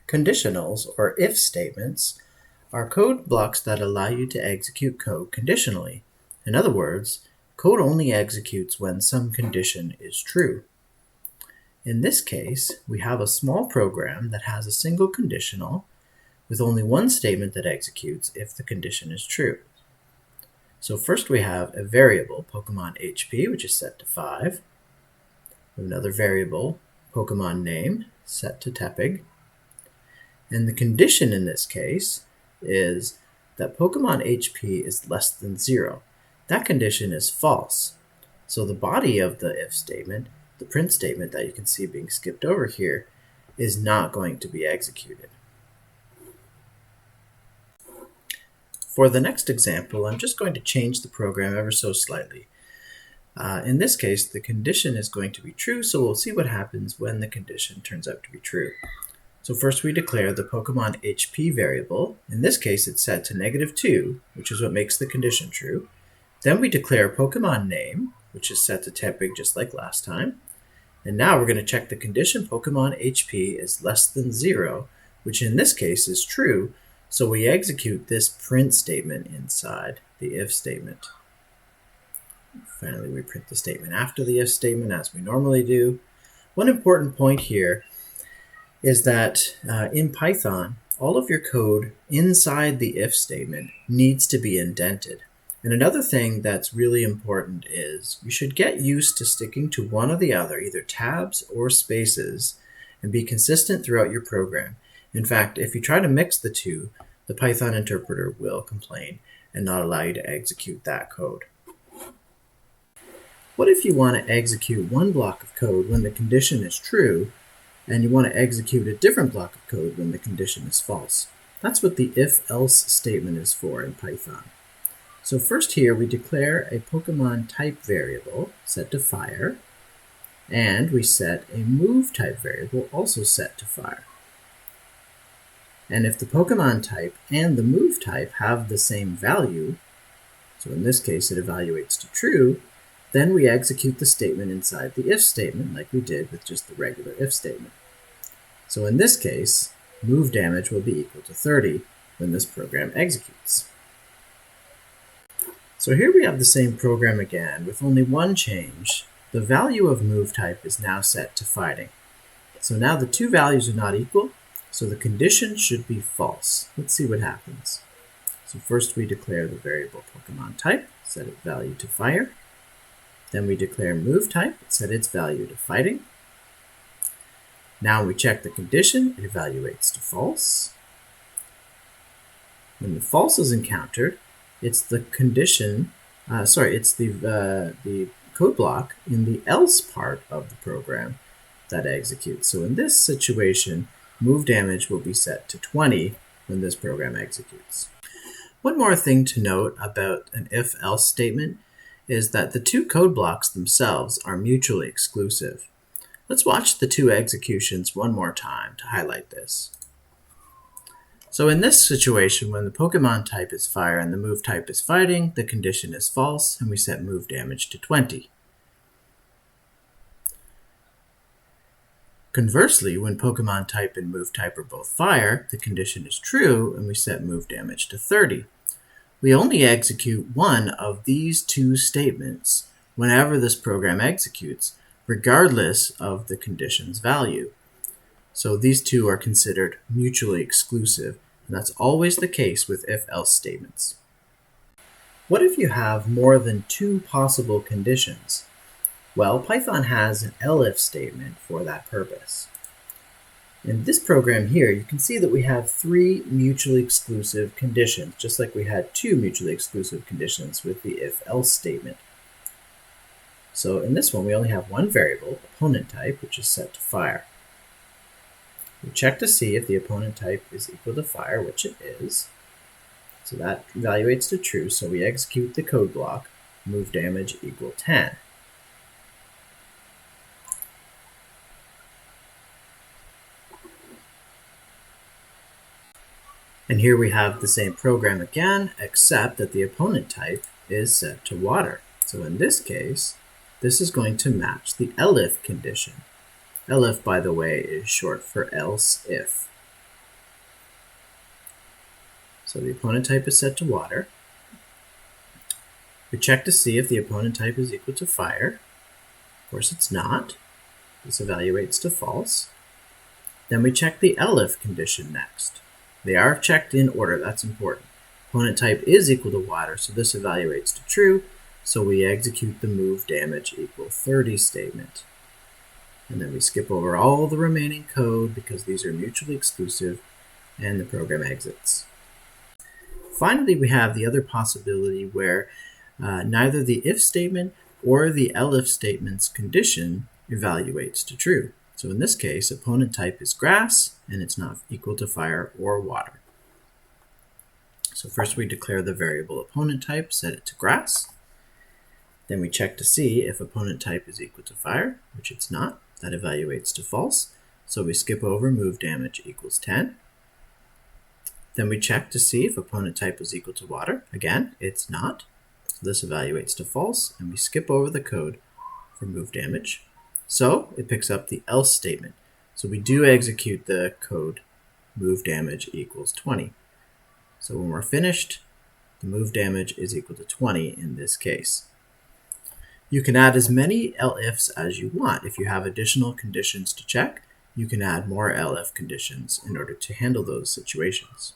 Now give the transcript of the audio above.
Conditionals, or if statements, are code blocks that allow you to execute code conditionally. In other words, code only executes when some condition is true. In this case, we have a small program that has a single conditional with only one statement that executes if the condition is true. So first we have a variable, Pokemon HP, which is set to 5. We have another variable, Pokemon name, set to tepig. And the condition in this case is that Pokemon HP is less than 0. That condition is false. So the body of the if statement, the print statement that you can see being skipped over here, is not going to be executed. For the next example, I'm just going to change the program ever so slightly. In this case, the condition is going to be true, so we'll see what happens when the condition turns out to be true. So first we declare the Pokemon HP variable. In this case, it's set to -2, which is what makes the condition true. Then we declare Pokemon name, which is set to tepig just like last time. And now we're going to check the condition Pokemon HP is less than 0, which in this case is true. So we execute this print statement inside the if statement. Finally, we print the statement after the if statement as we normally do. One important point here is that in Python, all of your code inside the if statement needs to be indented. And another thing that's really important is you should get used to sticking to one or the other, either tabs or spaces, and be consistent throughout your program. In fact, if you try to mix the two, the Python interpreter will complain and not allow you to execute that code. What if you want to execute one block of code when the condition is true, and you want to execute a different block of code when the condition is false? That's what the if-else statement is for in Python. So first here we declare a Pokemon type variable set to fire, and we set a move type variable also set to fire. And if the Pokemon type and the move type have the same value, so in this case it evaluates to true, then we execute the statement inside the if statement like we did with just the regular if statement. So in this case, move damage will be equal to 30 when this program executes. So here we have the same program again with only one change. The value of move type is now set to fighting. So now the two values are not equal, so the condition should be false. Let's see what happens. So first we declare the variable Pokemon type, set its value to fire. Then we declare move type, set its value to fighting. Now we check the condition, it evaluates to false. When the false is encountered, it's the condition, it's the code block in the else part of the program that executes. So in this situation, move damage will be set to 20 when this program executes. One more thing to note about an if-else statement is that the two code blocks themselves are mutually exclusive. Let's watch the two executions one more time to highlight this. So in this situation, when the Pokemon type is fire and the move type is fighting, the condition is false, and we set move damage to 20. Conversely, when Pokemon type and move type are both fire, the condition is true, and we set move damage to 30. We only execute one of these two statements whenever this program executes, regardless of the condition's value. So these two are considered mutually exclusive, and that's always the case with if-else statements. What if you have more than two possible conditions? Well, Python has an elif statement for that purpose. In this program here, you can see that we have three mutually exclusive conditions, just like we had two mutually exclusive conditions with the if-else statement. So in this one, we only have one variable, opponent type, which is set to fire. We check to see if the opponent type is equal to fire, which it is. So that evaluates to true, so we execute the code block, move damage equal 10. And here we have the same program again, except that the opponent type is set to water. So in this case, this is going to match the elif condition. Elif, by the way, is short for else if. So the opponent type is set to water. We check to see if the opponent type is equal to fire. Of course it's not. This evaluates to false. Then we check the elif condition next. They are checked in order, that's important. Opponent type is equal to water, so this evaluates to true, so we execute the move damage equal 30 statement. And then we skip over all the remaining code because these are mutually exclusive, and the program exits. Finally, we have the other possibility where neither the if statement or the elif statement's condition evaluates to true. So in this case, opponent type is grass, and it's not equal to fire or water. So first we declare the variable opponent type, set it to grass. Then we check to see if opponent type is equal to fire, which it's not. That evaluates to false. So we skip over move damage equals 10. Then we check to see if opponent type is equal to water. Again, it's not. So this evaluates to false, and we skip over the code for move damage. So it picks up the else statement. So we do execute the code move damage equals 20. So when we're finished, the move damage is equal to 20 in this case. You can add as many elifs as you want. If you have additional conditions to check, you can add more elif conditions in order to handle those situations.